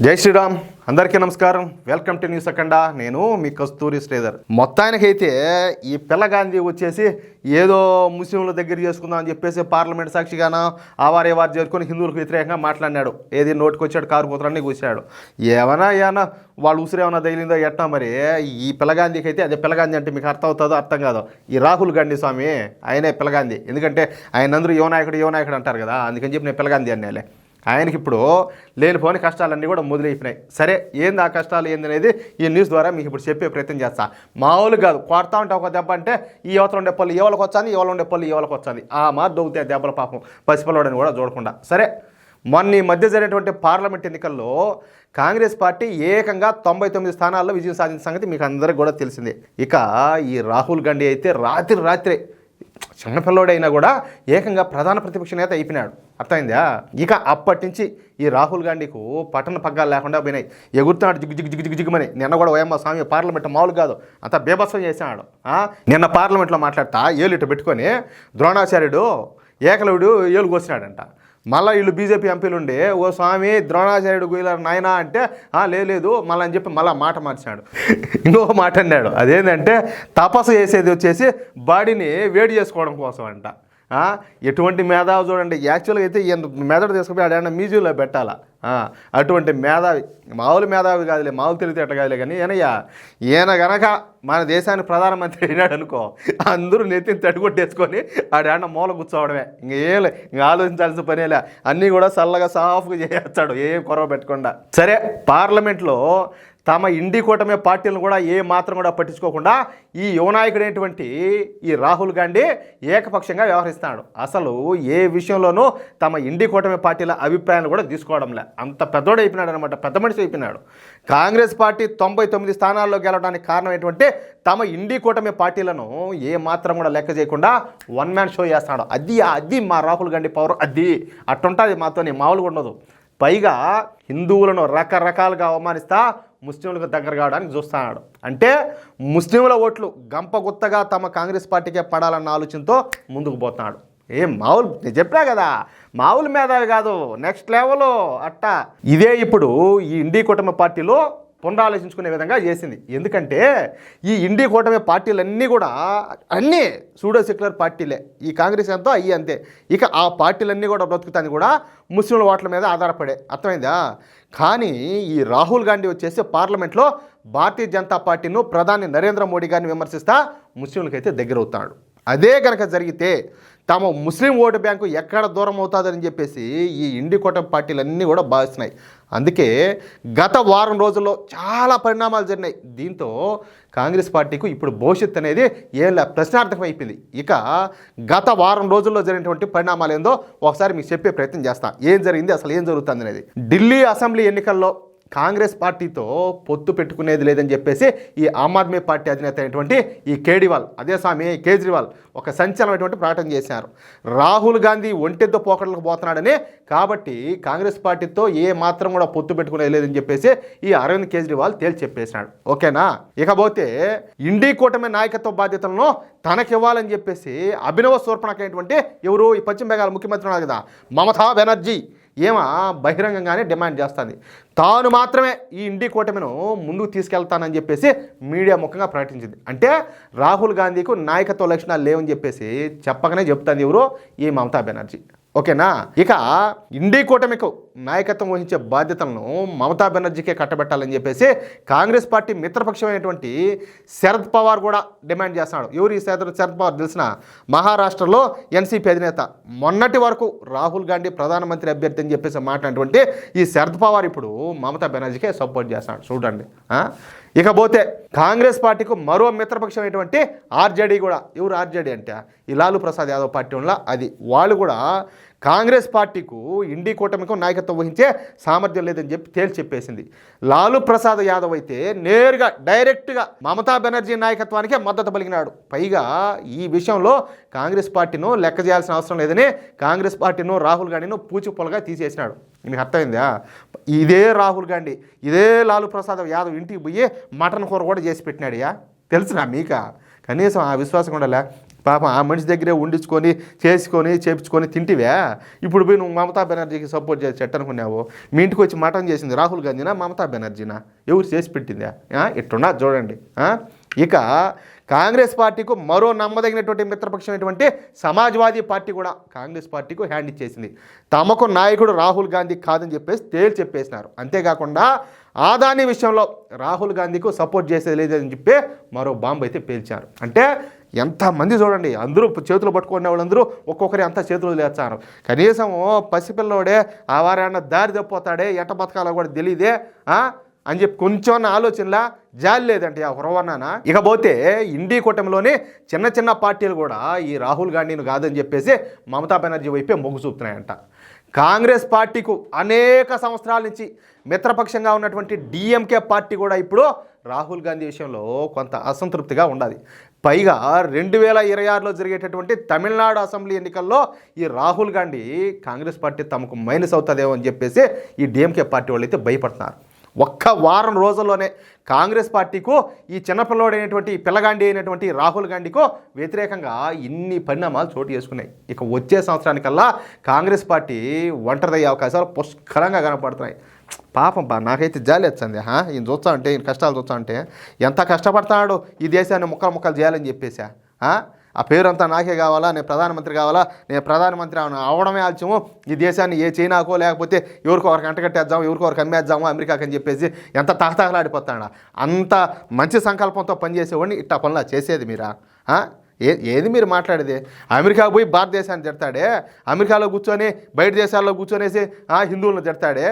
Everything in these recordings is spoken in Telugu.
జై శ్రీరామ్, అందరికీ నమస్కారం. వెల్కమ్ టు న్యూస్ అఖండ. నేను మీ కస్తూరి శ్రీధర్. మొత్తానికైతే ఈ పిల్లగాంధీ వచ్చేసి ఏదో ముస్లింల దగ్గర చేసుకుందాం అని చెప్పేసి పార్లమెంట్ సాక్షిగాన ఆవారేవారు చేరుకొని హిందువులకు వ్యతిరేకంగా మాట్లాడినాడు. ఏది నోటికి వచ్చాడు, కారు కూతురాన్ని కూర్చాడు. ఏమన్నా వాళ్ళు ఉసిరేమన్నా తగిలిందో ఎట్టా. మరి ఈ పిల్లగాంధీకి అయితే అదే పిల్లగాంధీ అంటే మీకు అర్థం అవుతుందో అర్థం కాదో. ఈ రాహుల్ గాంధీ స్వామి ఆయనే పిల్లగాంధీ. ఎందుకంటే ఆయన అందరూ యువనాయకుడు అంటారు కదా, అందుకని చెప్పి నేను పిల్లగాంధీ అన్నాలే. ఆయనకి ఇప్పుడు లేనిపోని కష్టాలన్నీ కూడా మొదలైపోయినాయి. సరే, ఏంది ఆ కష్టాలు ఏంది అనేది ఈ న్యూస్ ద్వారా మీకు ఇప్పుడు చెప్పే ప్రయత్నం చేస్తా. మామూలు కాదు, కొడతా ఉంటే ఒక దెబ్బ అంటే ఈ యువతలు ఉండే పళ్ళు ఎవరికి వచ్చింది, ఎవరు ఉండే పళ్ళు ఎవరికి వచ్చింది. ఆ మారు దొగుతాయి దెబ్బల పాపం పసిపిల్లవాడని కూడా చూడకుండా. సరే, మొన్న ఈ మధ్య జరిగినటువంటి పార్లమెంట్ ఎన్నికల్లో కాంగ్రెస్ పార్టీ ఏకంగా 99 స్థానాల్లో విజయం సాధించిన సంగతి మీకు అందరికీ కూడా తెలిసిందే. ఇక ఈ రాహుల్ గాంధీ అయితే రాత్రి చిన్నపిల్లోడైనా కూడా ఏకంగా ప్రధాన ప్రతిపక్ష నేత అయిపోయినాడు. అర్థమైందా? ఇక అప్పటి నుంచి ఈ రాహుల్ గాంధీకు పట్టణ పగ్గాలు లేకుండా పోయినాయి. ఎగురుతున్నాడు జిగ్గుమని. నిన్న కూడా ఓయమ్మ స్వామి పార్లమెంట్ మామూలు కాదు, అంతా బేభత్సం చేసినాడు. నిన్న పార్లమెంట్లో మాట్లాడతా ఏలు ఇటు పెట్టుకొని ద్రోణాచార్యుడు ఏకలవుడు ఏలు కోసినాడంట. మళ్ళీ వీళ్ళు బీజేపీ ఎంపీలు ఉండి ఓ స్వామి ద్రోణాచార్యుడు గుయిలారు నాయనా అంటే లేదు మళ్ళీ అని చెప్పి మళ్ళీ మాట మార్చాడు. ఇంకొక మాట అన్నాడు, అదేంటంటే తపస్సు చేసేది వచ్చేసి బాడీని వేడి చేసుకోవడం కోసం అంట. ఎటువంటి మేధావి చూడండి. యాక్చువల్గా అయితే ఈయన మెదడు తీసుకుపోయి ఆడేమన్నా మ్యూజియంలో పెట్టాలా. అటువంటి మేధావి, మామూలు మేధావి కాదులే, మామూలు తెలివితేట కాదులే. కానీ ఈయన గనక మన దేశానికి ప్రధానమంత్రి అయినాడు అనుకో, అందరూ నెత్తిని తడిగొట్టేసుకొని ఆడేమన్నా మూల కూర్చోవడమే. ఇంకా ఆలోచించాల్సిన పనేలే. అన్నీ కూడా చల్లగా సాఫ్గా చేస్తాడు, ఏం కొరవ పెట్టకుండా. సరే, పార్లమెంట్లో తమ ఇండి కూటమి పార్టీలను కూడా ఏ మాత్రం కూడా పట్టించుకోకుండా ఈ యువనాయకుడైనటువంటి ఈ రాహుల్ గాంధీ ఏకపక్షంగా వ్యవహరిస్తున్నాడు. అసలు ఏ విషయంలోనూ తమ ఇండి కూటమి పార్టీల అభిప్రాయాలు కూడా తీసుకోవడంలే. అంత పెద్దోడు అయిపోయినాడు అనమాట, పెద్ద మనిషి అయిపోయినాడు. కాంగ్రెస్ పార్టీ 99 స్థానాల్లో గెలవడానికి కారణమైనటువంటి తమ ఇండి కూటమి పార్టీలను ఏ మాత్రం కూడా లెక్క చేయకుండా వన్ మ్యాన్ షో చేస్తున్నాడు. అది మా రాహుల్ గాంధీ పవర్. అది అట్టుంటుంది మాతో, మామూలుగా ఉండదు. పైగా హిందువులను రకరకాలుగా అవమానిస్తా ముస్లింలకు దగ్గర కావడానికి చూస్తున్నాడు. అంటే ముస్లింల ఓట్లు గంపగుత్తగా తమ కాంగ్రెస్ పార్టీకే పడాలన్న ఆలోచనతో ముందుకు పోతున్నాడు. మామూలు నేను చెప్పా కదా, మామూలు మేధావి కాదు, నెక్స్ట్ లెవెల్ అట్టా. ఇదే ఇప్పుడు ఈ ఇండి కూటమి పార్టీలో పునరాలోచించుకునే విధంగా చేసింది. ఎందుకంటే ఈ ఇండి కూటమి పార్టీలన్నీ కూడా అన్నీ సూడో సెక్యులర్ పార్టీలే. ఈ కాంగ్రెస్ ఎంతో అయ్యి అంతే. ఇక ఆ పార్టీలన్నీ కూడా బ్రతుకుతాన్ని కూడా ముస్లింల ఓట్ల మీద ఆధారపడే. అర్థమైందా? కానీ ఈ రాహుల్ గాంధీ వచ్చేసి పార్లమెంట్లో భారతీయ జనతా పార్టీను ప్రధాని నరేంద్ర మోడీ గారిని విమర్శిస్తా ముస్లింలకైతే దగ్గర అవుతాడు. అదే కనుక జరిగితే తమ ముస్లిం ఓటు బ్యాంకు ఎక్కడ దూరం అవుతుందని చెప్పేసి ఈ ఇండి కూటమి పార్టీలన్నీ కూడా భావిస్తున్నాయి. అందుకే గత వారం రోజుల్లో చాలా పరిణామాలు జరిగినాయి. దీంతో కాంగ్రెస్ పార్టీకు ఇప్పుడు భవిష్యత్తు అనేది ప్రశ్నార్థకం అయిపోయింది. ఇక గత వారం రోజుల్లో జరిగినటువంటి పరిణామాలు ఏందో ఒకసారి మీకు చెప్పే ప్రయత్నం చేస్తా. ఏం జరిగింది, అసలు ఏం జరుగుతుంది అనేది. ఢిల్లీ అసెంబ్లీ ఎన్నికల్లో కాంగ్రెస్ పార్టీతో పొత్తు పెట్టుకునేది లేదని చెప్పేసి ఈ ఆమ్ ఆద్మీ పార్టీ అధినేత అయినటువంటి ఈ కేజ్రీవాల్ ఒక సంచలనమైనటువంటి ప్రకటన చేశారు. రాహుల్ గాంధీ ఒంటెద్దు పోకడలకు పోతున్నాడని, కాబట్టి కాంగ్రెస్ పార్టీతో ఏ మాత్రం కూడా పొత్తు పెట్టుకునేది లేదని చెప్పేసి ఈ అరవింద్ కేజ్రీవాల్ తేల్చి చెప్పేశాడు. ఓకేనా? ఇకపోతే ఇండి కూటమి నాయకత్వ బాధ్యతలను తనకివ్వాలని చెప్పేసి అభినవ శూర్పణఖైనటువంటి ఎవరు ఈ పశ్చిమ బెంగాల్ ముఖ్యమంత్రి ఉన్నారు కదా, మమతా బెనర్జీ బహిరంగంగానే డిమాండ్ చేస్తుంది. తాను మాత్రమే ఈ ఇండి కూటమిను ముందుకు తీసుకెళ్తానని చెప్పేసి మీడియా ముఖంగా ప్రకటించింది. అంటే రాహుల్ గాంధీకు నాయకత్వ లక్షణాలు లేవని చెప్పేసి చెప్పగానే చెప్తాను ఎవరు ఈ మమతా బెనర్జీ. ఓకేనా? ఇక ఇండి కూటమికు నాయకత్వం వహించే బాధ్యతలను మమతా బెనర్జీకే కట్టబెట్టాలని చెప్పేసి కాంగ్రెస్ పార్టీ మిత్రపక్షమైనటువంటి శరద్ పవార్ కూడా డిమాండ్ చేస్తున్నాడు. ఎవరు ఈ శరద్ పవార్ తెలిసిన? మహారాష్ట్రలో ఎన్సీపీ అధినేత. మొన్నటి వరకు రాహుల్ గాంధీ ప్రధానమంత్రి అభ్యర్థి అని చెప్పేసి మాట్లాడినటువంటి ఈ శరద్ పవార్ ఇప్పుడు మమతా బెనర్జీకే సపోర్ట్ చేస్తున్నాడు. చూడండి. ఇకపోతే కాంగ్రెస్ పార్టీకు మరో మిత్రపక్షమైనటువంటి ఆర్జేడీ కూడా. ఎవరు ఆర్జేడీ అంటే ఈ లాలూ ప్రసాద్ యాదవ్ పార్టీ ఉన్న అది. వాళ్ళు కూడా కాంగ్రెస్ పార్టీకు ఇండి కూటమికు నాయకత్వం వహించే సామర్థ్యం లేదని చెప్పి తేల్చి చెప్పేసింది. లాలూ ప్రసాద్ యాదవ్ అయితే నేరుగా డైరెక్ట్గా మమతా బెనర్జీ నాయకత్వానికే మద్దతు పలికినాడు. పైగా ఈ విషయంలో కాంగ్రెస్ పార్టీను లెక్క చేయాల్సిన అవసరం లేదని కాంగ్రెస్ పార్టీను రాహుల్ గాంధీను పూచిపొలగా తీసేసినాడు. మీకు అర్థమైందా? ఇదే రాహుల్ గాంధీ ఇదే లాలూ ప్రసాద్ యాదవ్ ఇంటికి పోయి మటన్ కూర కూడా చేసి పెట్టినాడుయా. తెలుసునా మీక? కనీసం ఆ విశ్వాసం కూడా పాపం ఆ మనిషి దగ్గరే ఉండించుకొని చేపించుకొని తింటివే. ఇప్పుడు పోయి నువ్వు మమతా బెనర్జీకి సపోర్ట్ చేసి ఎట్టనుకున్నావు? మీ ఇంటికి వచ్చి మటన్ చేసింది రాహుల్ గాంధీనా మమతా బెనర్జీనా? ఎవరు చేసి పెట్టిందా? ఇట్టున్నా చూడండి. ఇక కాంగ్రెస్ పార్టీకు మరో నమ్మదగినటువంటి మిత్రపక్షమైనటువంటి సమాజ్వాదీ పార్టీ కూడా కాంగ్రెస్ పార్టీకు హ్యాండ్ ఇచ్చేసింది. తమకు నాయకుడు రాహుల్ గాంధీ కాదని చెప్పేసి చెప్పేసినారు. అంతేకాకుండా ఆదాని విషయంలో రాహుల్ గాంధీకు సపోర్ట్ చేసేది లేదని చెప్పి మరో బాంబు అయితే పేల్చారు. అంటే ఎంతమంది చూడండి, అందరూ చేతులు పట్టుకునే వాళ్ళందరూ ఒక్కొక్కరి అంతా చేతులు లేచారు. కనీసం పసిపిల్లవాడే ఆ వారాన్న దారి తప్పిపోతాడే, ఎట్ట బతకాలో కూడా తెలియదే అని చెప్పి కొంచెం ఆలోచనలా జాలి లేదంటే ఆ హురవన్నానా. ఇకపోతే ఇండి కూటమిలోని చిన్న పార్టీలు కూడా ఈ రాహుల్ గాంధీని కాదని చెప్పేసి మమతా బెనర్జీ వైపే మొగ్గు చూపుతున్నాయంట. కాంగ్రెస్ పార్టీకు అనేక సంవత్సరాల నుంచి మిత్రపక్షంగా ఉన్నటువంటి డిఎంకే పార్టీ కూడా ఇప్పుడు రాహుల్ గాంధీ విషయంలో కొంత అసంతృప్తిగా ఉండాలి. పైగా 2026లో జరిగేటటువంటి తమిళనాడు అసెంబ్లీ ఎన్నికల్లో ఈ రాహుల్ గాంధీ కాంగ్రెస్ పార్టీ తమకు మైనస్ అవుతుందేమో అని చెప్పేసి ఈ డిఎంకే పార్టీ వాళ్ళు అయితే భయపడుతున్నారు. ఒక్క వారం రోజుల్లోనే కాంగ్రెస్ పార్టీకు ఈ చిన్నపిల్లవాడైనటువంటి పిల్లగాండి అయినటువంటి రాహుల్ గాంధీకు వ్యతిరేకంగా ఇన్ని పరిణామాలు చోటు చేసుకున్నాయి. ఇక వచ్చే సంవత్సరానికల్లా కాంగ్రెస్ పార్టీ ఒంటరిదయ్యే అవకాశాలు పుష్కలంగా కనపడుతున్నాయి. పాపం నాకైతే జాలి వచ్చింది. ఈయన చూస్తా అంటే ఈయన కష్టాలు చూస్తా అంటే ఎంత కష్టపడుతున్నాడు ఈ దేశాన్ని ముక్కలు చేయాలని చెప్పేసా. ఆ పేరంతా నాకే కావాలా, నేను ప్రధానమంత్రి కావాలా, నేను ప్రధానమంత్రి అవడమే ఆల్చము, ఈ దేశాన్ని ఏ చైనాకో లేకపోతే ఎవరికో ఒకరికి అంటగట్టేద్దాము, ఎవరికో ఒకరికి అమ్మేద్దాము అమెరికాకి అని చెప్పేసి ఎంత తహతహలాడిపోతాడా. అంత మంచి సంకల్పంతో పనిచేసేవాడిని ఇట్టా పనులా చేసేది మీరా? ఏది మీరు మాట్లాడేది? అమెరికాకు పోయి భారతదేశాన్ని తిడతాడే, అమెరికాలో కూర్చొని బయట దేశాల్లో కూర్చొనేసి హిందువులను తిడతాడే,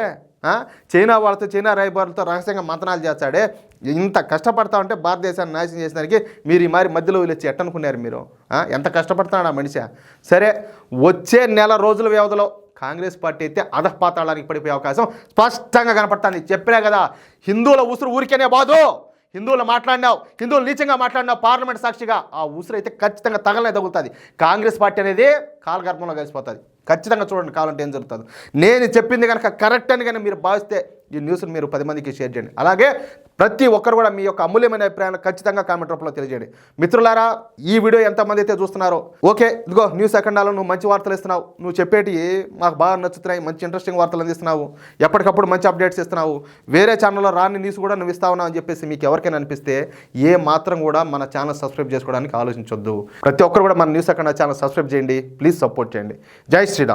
చైనా వాళ్ళతో చైనా రాయబారులతో రహస్యంగా మంతనాలు చేస్తాడే. ఇంత కష్టపడతా ఉంటే భారతదేశాన్ని నాశనం చేసేదానికి మీరు ఈ మరి మధ్యలో వచ్చి ఎట్టనుకున్నారు మీరు? ఎంత కష్టపడతాడు ఆ మనిషి? సరే, వచ్చే నెల రోజుల వ్యవధిలో కాంగ్రెస్ పార్టీ అయితే అధపాతాళానికి పడిపోయే అవకాశం స్పష్టంగా కనపడుతుంది. చెప్పినా కదా, హిందువుల ఉసురు ఊరికేనే బాదు. హిందువులు మాట్లాడినావు, హిందువులు నీచంగా మాట్లాడినావు పార్లమెంట్ సాక్షిగా, ఆ ఉసురు అయితే ఖచ్చితంగా తగలనే తగులుతుంది. కాంగ్రెస్ పార్టీ అనేది కాలగర్భంలో కలిసిపోతుంది. ఖచ్చితంగా చూడండి కావాలంటే ఏం జరుగుతుంది. నేను చెప్పింది కనుక కరెక్ట్ అని కానీ మీరు భావిస్తే ఈ న్యూస్ని మీరు 10 మందికి షేర్ చేయండి. అలాగే ప్రతి ఒక్కరు కూడా మీ యొక్క అమూల్యమైన అభిప్రాయాలు ఖచ్చితంగా కామెంట్ రూపంలో తెలియజేయండి. మిత్రులారా, ఈ వీడియో ఎంతమంది అయితే చూస్తున్నారో, ఓకే ఇదిగో న్యూస్ అఖండాలో నువ్వు మంచి వార్తలు ఇస్తున్నావు, నువ్వు చెప్పేటి మాకు బాగా నచ్చుతున్నాయి, మంచి ఇంట్రెస్టింగ్ వార్తలు అందిస్తున్నావు, ఎప్పటికప్పుడు మంచి అప్డేట్స్ ఇస్తున్నావు, వేరే ఛానల్లో రాని న్యూస్ కూడా నువ్వు ఇస్తావు అని చెప్పేసి మీకు ఎవరికైనా అనిపిస్తే ఏ మాత్రం కూడా మన ఛానల్ సబ్స్క్రైబ్ చేసుకోవడానికి ఆలోచించొద్దు. ప్రతి ఒక్కరు కూడా మన న్యూస్ అఖండా ఛానల్ సబ్స్క్రైబ్ చేయండి, ప్లీజ్ సపోర్ట్ చేయండి. జై శ్రీరామ్.